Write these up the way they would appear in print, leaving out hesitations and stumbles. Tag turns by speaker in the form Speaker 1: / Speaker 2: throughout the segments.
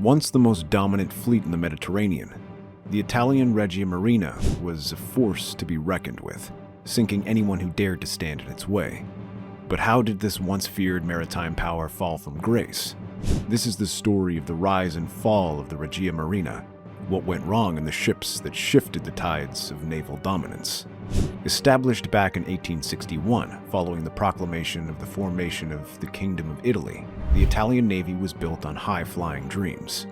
Speaker 1: Once the most dominant fleet in the Mediterranean, the Italian Regia Marina was a force to be reckoned with, sinking anyone who dared to stand in its way. But how did this once feared maritime power fall from grace? This is the story of the rise and fall of the Regia Marina, what went wrong in the ships that shifted the tides of naval dominance. Established back in 1861, following the proclamation of the formation of the Kingdom of Italy, the Italian Navy was built on high-flying dreams.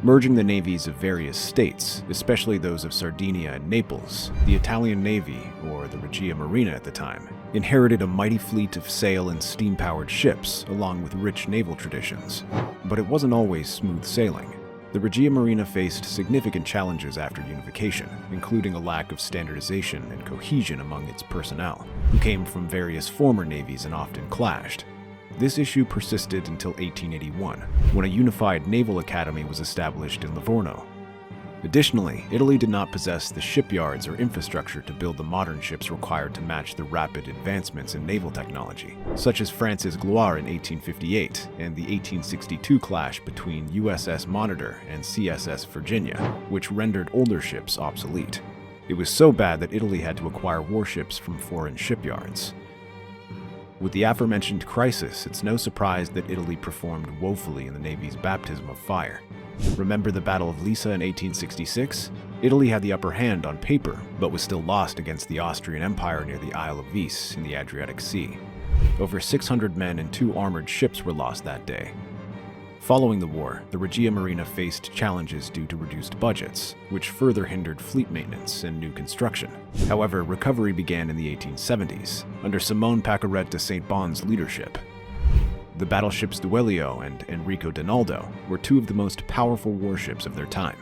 Speaker 1: Merging the navies of various states, especially those of Sardinia and Naples, the Italian Navy, or the Regia Marina at the time, inherited a mighty fleet of sail and steam-powered ships, along with rich naval traditions. But it wasn't always smooth sailing. The Regia Marina faced significant challenges after unification, including a lack of standardization and cohesion among its personnel, who came from various former navies and often clashed. This issue persisted until 1881, when a unified naval academy was established in Livorno. Additionally, Italy did not possess the shipyards or infrastructure to build the modern ships required to match the rapid advancements in naval technology, such as France's Gloire in 1858 and the 1862 clash between USS Monitor and CSS Virginia, which rendered older ships obsolete. It was so bad that Italy had to acquire warships from foreign shipyards. With the aforementioned crisis, it's no surprise that Italy performed woefully in the Navy's baptism of fire. Remember the Battle of Lissa in 1866? Italy had the upper hand on paper, but was still lost against the Austrian Empire near the Isle of Vis in the Adriatic Sea. Over 600 men and 2 armored ships were lost that day. Following the war, the Regia Marina faced challenges due to reduced budgets, which further hindered fleet maintenance and new construction. However, recovery began in the 1870s, under Simone Paqueret de Saint-Bon's leadership. The battleships Duello and Enrico Donaldo were 2 of the most powerful warships of their time.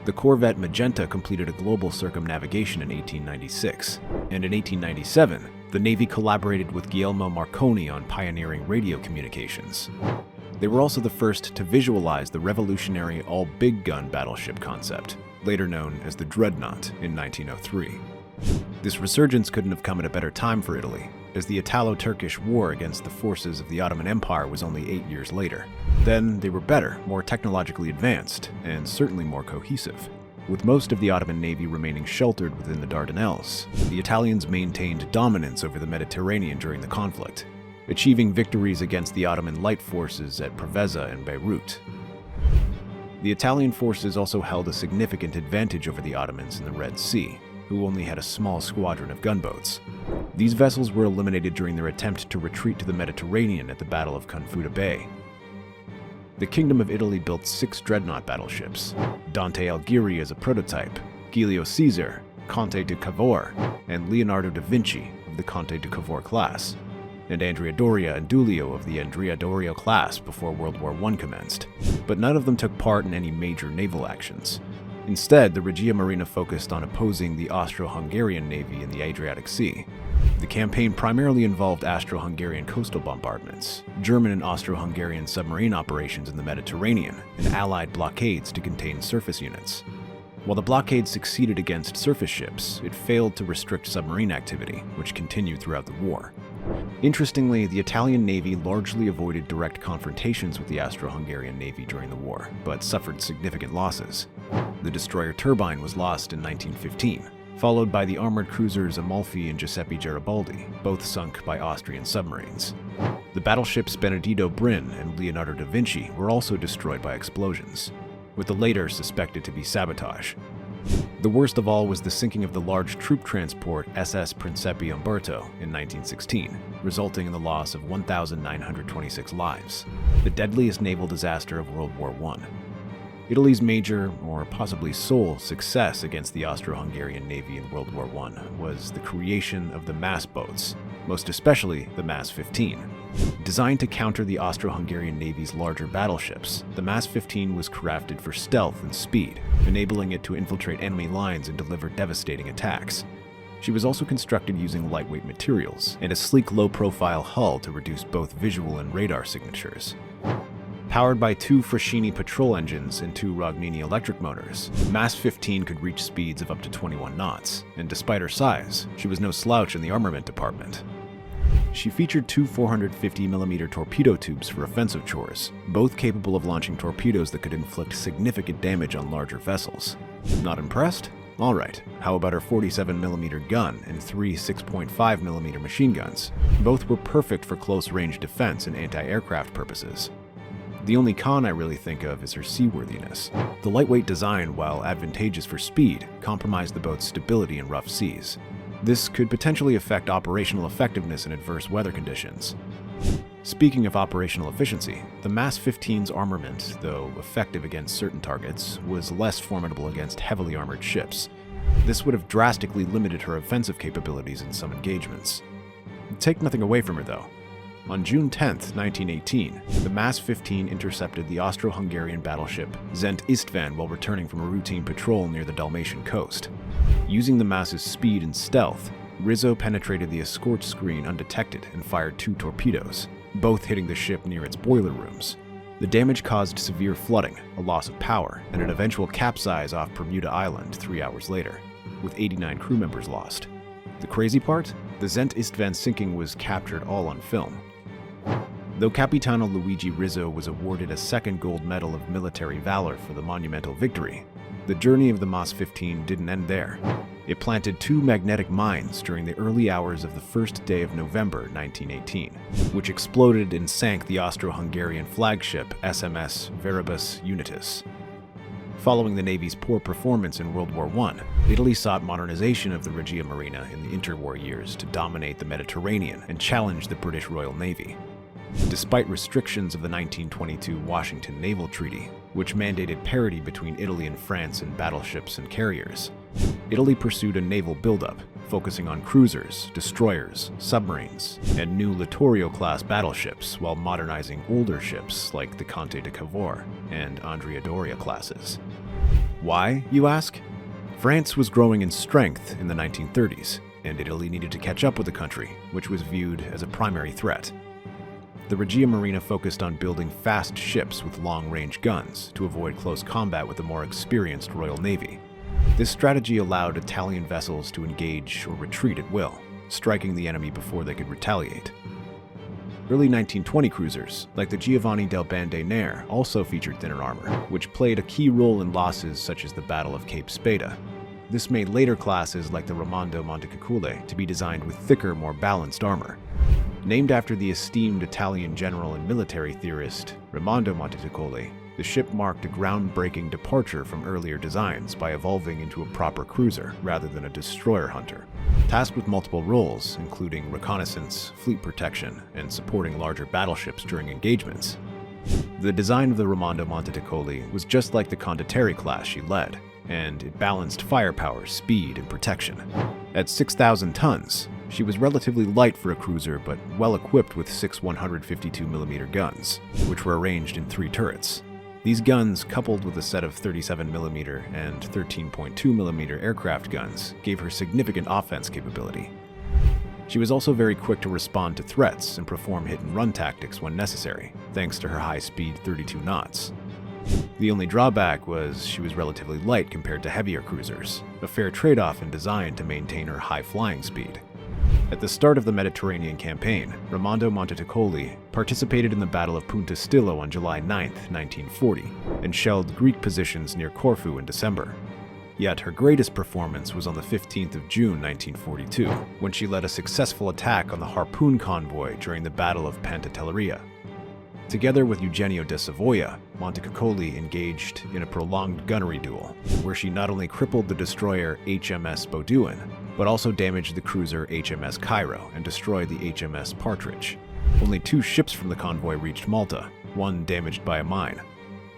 Speaker 1: The corvette Magenta completed a global circumnavigation in 1896, and in 1897, the Navy collaborated with Guglielmo Marconi on pioneering radio communications. They were also the first to visualize the revolutionary all-big gun battleship concept, later known as the Dreadnought, in 1903. This resurgence couldn't have come at a better time for Italy, as the Italo-Turkish war against the forces of the Ottoman Empire was only 8 years later. Then they were better, more technologically advanced, and certainly more cohesive. With most of the Ottoman Navy remaining sheltered within the Dardanelles, the Italians maintained dominance over the Mediterranean during the conflict, achieving victories against the Ottoman light forces at Preveza and Beirut. The Italian forces also held a significant advantage over the Ottomans in the Red Sea, who only had a small squadron of gunboats. These vessels were eliminated during their attempt to retreat to the Mediterranean at the Battle of Confuta Bay. The Kingdom of Italy built 6 dreadnought battleships: Dante Alighieri as a prototype, Giulio Caesar, Conte de Cavour, and Leonardo da Vinci of the Conte de Cavour class, and Andrea Doria and Giulio of the Andrea Doria class before World War I commenced. But none of them took part in any major naval actions. Instead, the Regia Marina focused on opposing the Austro-Hungarian Navy in the Adriatic Sea. The campaign primarily involved Austro-Hungarian coastal bombardments, German and Austro-Hungarian submarine operations in the Mediterranean, and Allied blockades to contain surface units. While the blockade succeeded against surface ships, it failed to restrict submarine activity, which continued throughout the war. Interestingly, the Italian Navy largely avoided direct confrontations with the Austro-Hungarian Navy during the war, but suffered significant losses. The destroyer Turbine was lost in 1915, followed by the armored cruisers Amalfi and Giuseppe Garibaldi, both sunk by Austrian submarines. The battleships Benedetto Brin and Leonardo da Vinci were also destroyed by explosions, with the later suspected to be sabotage. The worst of all was the sinking of the large troop transport SS Principe Umberto in 1916, resulting in the loss of 1,926 lives, the deadliest naval disaster of World War I. Italy's major, or possibly sole, success against the Austro-Hungarian Navy in World War I was the creation of the mass boats, most especially the Mass 15. Designed to counter the Austro-Hungarian Navy's larger battleships, the Mass 15 was crafted for stealth and speed, enabling it to infiltrate enemy lines and deliver devastating attacks. She was also constructed using lightweight materials and a sleek low-profile hull to reduce both visual and radar signatures. Powered by 2 Fraschini patrol engines and 2 Rognini electric motors, Mass 15 could reach speeds of up to 21 knots, and despite her size, she was no slouch in the armament department. She featured two 450mm torpedo tubes for offensive chores, both capable of launching torpedoes that could inflict significant damage on larger vessels. Not impressed? Alright, how about her 47mm gun and three 6.5mm machine guns? Both were perfect for close-range defense and anti-aircraft purposes. The only con I really think of is her seaworthiness. The lightweight design, while advantageous for speed, compromised the boat's stability in rough seas. This could potentially affect operational effectiveness in adverse weather conditions. Speaking of operational efficiency, the MAS 15's armament, though effective against certain targets, was less formidable against heavily armored ships. This would have drastically limited her offensive capabilities in some engagements. Take nothing away from her, though. On June 10, 1918, the MAS 15 intercepted the Austro-Hungarian battleship Szent István while returning from a routine patrol near the Dalmatian coast. Using the MAS's speed and stealth, Rizzo penetrated the escort screen undetected and fired two torpedoes, both hitting the ship near its boiler rooms. The damage caused severe flooding, a loss of power, and an eventual capsize off Bermuda Island 3 hours later, with 89 crew members lost. The crazy part? The Szent István sinking was captured all on film. Though Capitano Luigi Rizzo was awarded a second gold medal of military valor for the monumental victory, the journey of the MAS 15 didn't end there. It planted two magnetic mines during the early hours of the first day of November 1918, which exploded and sank the Austro-Hungarian flagship SMS Veribus Unitas. Following the Navy's poor performance in World War I, Italy sought modernization of the Regia Marina in the interwar years to dominate the Mediterranean and challenge the British Royal Navy. Despite restrictions of the 1922 Washington Naval Treaty, which mandated parity between Italy and France in battleships and carriers, Italy pursued a naval buildup, focusing on cruisers, destroyers, submarines, and new Littorio-class battleships while modernizing older ships like the Conte de Cavour and Andrea Doria classes. Why, you ask? France was growing in strength in the 1930s, and Italy needed to catch up with the country, which was viewed as a primary threat. The Regia Marina focused on building fast ships with long-range guns to avoid close combat with the more experienced Royal Navy. This strategy allowed Italian vessels to engage or retreat at will, striking the enemy before they could retaliate. Early 1920 cruisers, like the Giovanni del Bande Nere, also featured thinner armor, which played a key role in losses such as the Battle of Cape Spada. This made later classes like the Raimondo Montecuccoli to be designed with thicker, more balanced armor. Named after the esteemed Italian general and military theorist Raimondo Montecuccoli, the ship marked a groundbreaking departure from earlier designs by evolving into a proper cruiser rather than a destroyer hunter, tasked with multiple roles, including reconnaissance, fleet protection, and supporting larger battleships during engagements. The design of the Raimondo Montecuccoli was just like the Condottieri class she led, and it balanced firepower, speed, and protection. At 6,000 tons, she was relatively light for a cruiser, but well equipped with six 152mm guns, which were arranged in 3 turrets. These guns, coupled with a set of 37mm and 13.2mm aircraft guns, gave her significant offense capability. She was also very quick to respond to threats and perform hit-and-run tactics when necessary, thanks to her high-speed 32 knots. The only drawback was she was relatively light compared to heavier cruisers, a fair trade-off in design to maintain her high flying speed. At the start of the Mediterranean campaign, Raimondo Montecuccoli participated in the Battle of Punta Stillo on July 9, 1940, and shelled Greek positions near Corfu in December. Yet her greatest performance was on the 15th of June 1942, when she led a successful attack on the Harpoon convoy during the Battle of Pantelleria. Together with Eugenio de Savoia, Montecuccoli engaged in a prolonged gunnery duel, where she not only crippled the destroyer HMS Bowdoin, but also damaged the cruiser HMS Cairo and destroyed the HMS Partridge. Only 2 ships from the convoy reached Malta, one damaged by a mine.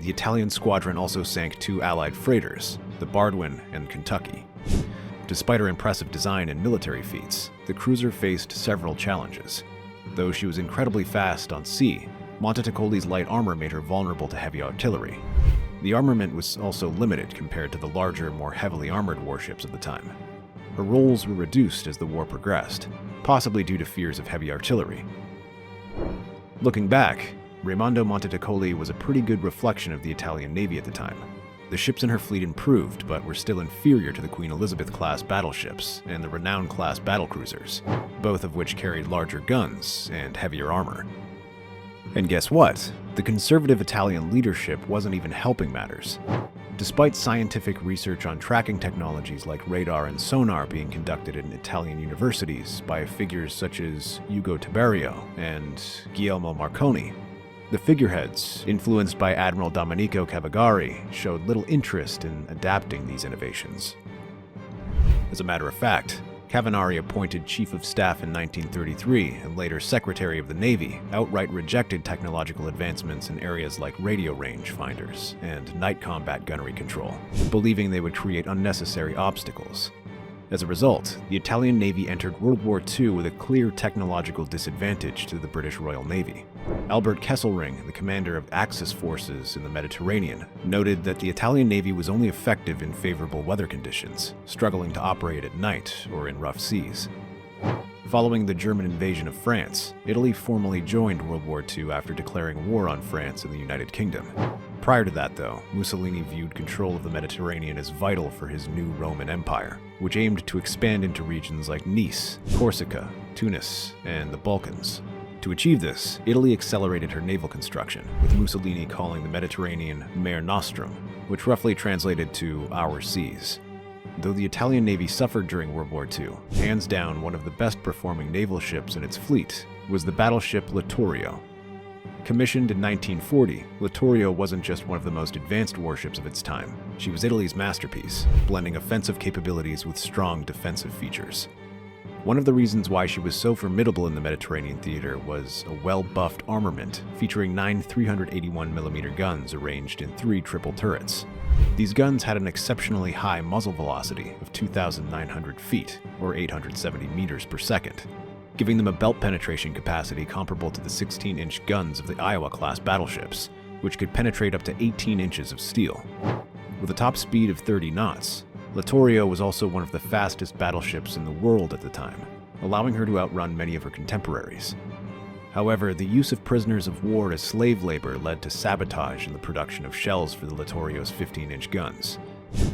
Speaker 1: The Italian squadron also sank 2 Allied freighters, the Bardwin and Kentucky. Despite her impressive design and military feats, the cruiser faced several challenges. Though she was incredibly fast on sea, Montecuccoli's light armor made her vulnerable to heavy artillery. The armament was also limited compared to the larger, more heavily armored warships of the time. Her roles were reduced as the war progressed, possibly due to fears of heavy artillery. Looking back, Raimondo Montecuccoli was a pretty good reflection of the Italian Navy at the time. The ships in her fleet improved, but were still inferior to the Queen Elizabeth-class battleships and the Renown-class battlecruisers, both of which carried larger guns and heavier armor. And guess what? The conservative Italian leadership wasn't even helping matters. Despite scientific research on tracking technologies like radar and sonar being conducted in Italian universities by figures such as Ugo Tiberio and Guglielmo Marconi, the figureheads, influenced by Admiral Domenico Cavagari, showed little interest in adapting these innovations. As a matter of fact, Cavagari, appointed Chief of Staff in 1933 and later Secretary of the Navy, outright rejected technological advancements in areas like radio range finders and night combat gunnery control, believing they would create unnecessary obstacles. As a result, the Italian Navy entered World War II with a clear technological disadvantage to the British Royal Navy. Albert Kesselring, the commander of Axis forces in the Mediterranean, noted that the Italian Navy was only effective in favorable weather conditions, struggling to operate at night or in rough seas. Following the German invasion of France, Italy formally joined World War II after declaring war on France and the United Kingdom. Prior to that, though, Mussolini viewed control of the Mediterranean as vital for his new Roman Empire, which aimed to expand into regions like Nice, Corsica, Tunis, and the Balkans. To achieve this, Italy accelerated her naval construction, with Mussolini calling the Mediterranean Mare Nostrum, which roughly translated to Our Seas. Though the Italian Navy suffered during World War II, hands down one of the best performing naval ships in its fleet was the battleship Littorio. Commissioned in 1940, Littorio wasn't just one of the most advanced warships of its time. She was Italy's masterpiece, blending offensive capabilities with strong defensive features. One of the reasons why she was so formidable in the Mediterranean theater was a well-buffed armament featuring 9 381mm guns arranged in 3 triple turrets. These guns had an exceptionally high muzzle velocity of 2,900 feet, or 870 meters per second, giving them a belt penetration capacity comparable to the 16-inch guns of the Iowa-class battleships, which could penetrate up to 18 inches of steel. With a top speed of 30 knots, Littorio was also one of the fastest battleships in the world at the time, allowing her to outrun many of her contemporaries. However, the use of prisoners of war as slave labor led to sabotage in the production of shells for the Littorio's 15-inch guns.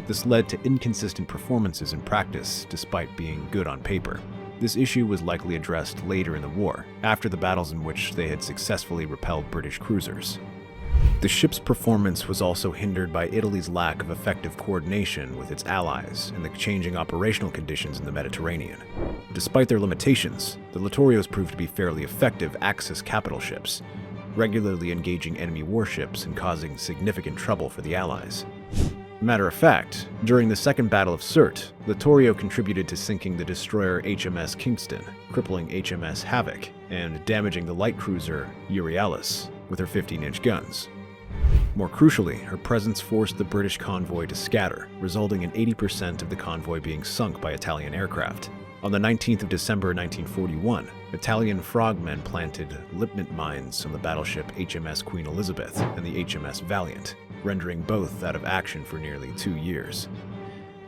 Speaker 1: This led to inconsistent performances in practice, despite being good on paper. This issue was likely addressed later in the war, after the battles in which they had successfully repelled British cruisers. The ship's performance was also hindered by Italy's lack of effective coordination with its allies and the changing operational conditions in the Mediterranean. Despite their limitations, the Littorios proved to be fairly effective Axis capital ships, regularly engaging enemy warships and causing significant trouble for the Allies. Matter of fact, during the Second Battle of Sirte, Littorio contributed to sinking the destroyer HMS Kingston, crippling HMS Havoc, and damaging the light cruiser Euryalus with her 15-inch guns. More crucially, her presence forced the British convoy to scatter, resulting in 80% of the convoy being sunk by Italian aircraft. On the 19th of December 1941, Italian frogmen planted lipment mines on the battleship HMS Queen Elizabeth and the HMS Valiant, rendering both out of action for nearly 2 years.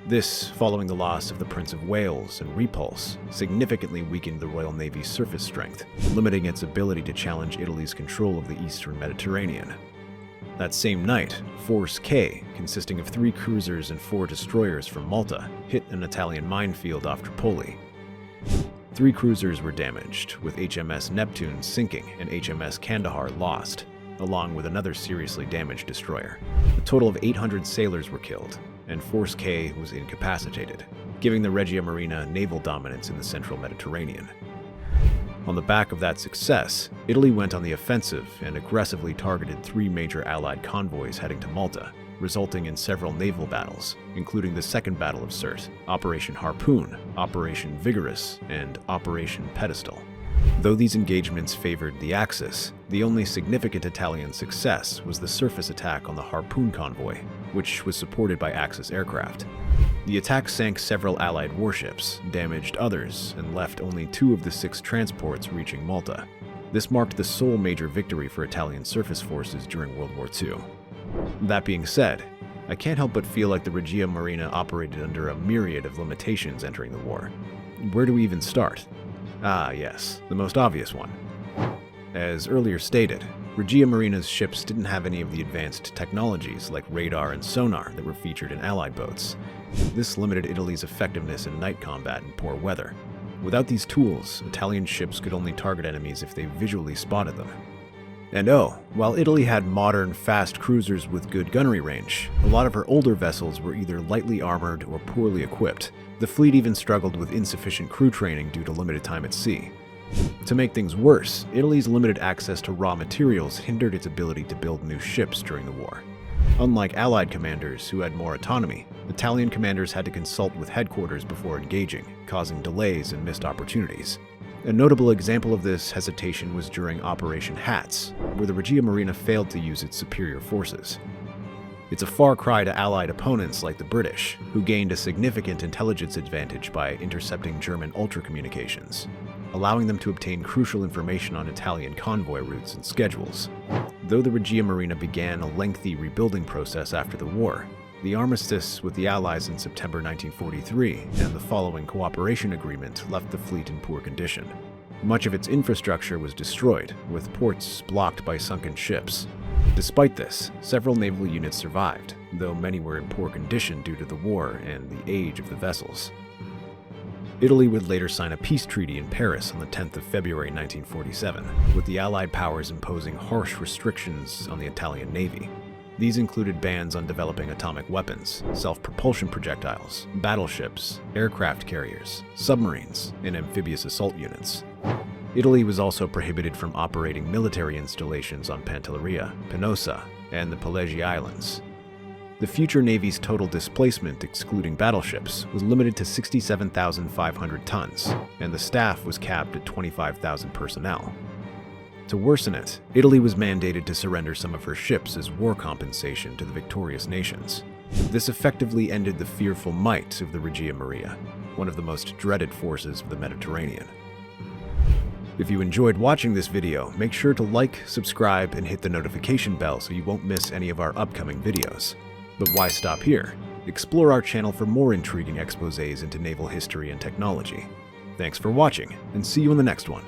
Speaker 1: This, following the loss of the Prince of Wales and Repulse, significantly weakened the Royal Navy's surface strength, limiting its ability to challenge Italy's control of the eastern Mediterranean. That same night, Force K, consisting of 3 cruisers and 4 destroyers from Malta, hit an Italian minefield off Tripoli. 3 cruisers were damaged, with HMS Neptune sinking and HMS Kandahar lost, along with another seriously damaged destroyer. A total of 800 sailors were killed, and Force K was incapacitated, giving the Regia Marina naval dominance in the central Mediterranean. On the back of that success, Italy went on the offensive and aggressively targeted 3 major Allied convoys heading to Malta, resulting in several naval battles, including the Second Battle of Sirte, Operation Harpoon, Operation Vigorous, and Operation Pedestal. Though these engagements favored the Axis, the only significant Italian success was the surface attack on the Harpoon convoy, which was supported by Axis aircraft. The attack sank several Allied warships, damaged others, and left only 2 of the 6 transports reaching Malta. This marked the sole major victory for Italian surface forces during World War II. That being said, I can't help but feel like the Regia Marina operated under a myriad of limitations entering the war. Where do we even start? Ah, yes, the most obvious one. As earlier stated, Regia Marina's ships didn't have any of the advanced technologies like radar and sonar that were featured in Allied boats. This limited Italy's effectiveness in night combat in poor weather. Without these tools, Italian ships could only target enemies if they visually spotted them. And while Italy had modern, fast cruisers with good gunnery range, a lot of her older vessels were either lightly armored or poorly equipped. The fleet even struggled with insufficient crew training due to limited time at sea. To make things worse, Italy's limited access to raw materials hindered its ability to build new ships during the war. Unlike Allied commanders, who had more autonomy, Italian commanders had to consult with headquarters before engaging, causing delays and missed opportunities. A notable example of this hesitation was during Operation Hats, where the Regia Marina failed to use its superior forces. It's a far cry to Allied opponents like the British, who gained a significant intelligence advantage by intercepting German ultra-communications, allowing them to obtain crucial information on Italian convoy routes and schedules. Though the Regia Marina began a lengthy rebuilding process after the war, the armistice with the Allies in September 1943 and the following cooperation agreement left the fleet in poor condition. Much of its infrastructure was destroyed, with ports blocked by sunken ships. Despite this, several naval units survived, though many were in poor condition due to the war and the age of the vessels. Italy would later sign a peace treaty in Paris on the 10th of February 1947, with the Allied powers imposing harsh restrictions on the Italian Navy. These included bans on developing atomic weapons, self-propulsion projectiles, battleships, aircraft carriers, submarines, and amphibious assault units. Italy was also prohibited from operating military installations on Pantelleria, Pinosa, and the Pelagi Islands. The future Navy's total displacement, excluding battleships, was limited to 67,500 tons, and the staff was capped at 25,000 personnel. To worsen it, Italy was mandated to surrender some of her ships as war compensation to the victorious nations. This effectively ended the fearful might of the Regia Marina, one of the most dreaded forces of the Mediterranean. If you enjoyed watching this video, make sure to like, subscribe, and hit the notification bell so you won't miss any of our upcoming videos. But why stop here? Explore our channel for more intriguing exposés into naval history and technology. Thanks for watching, and see you in the next one.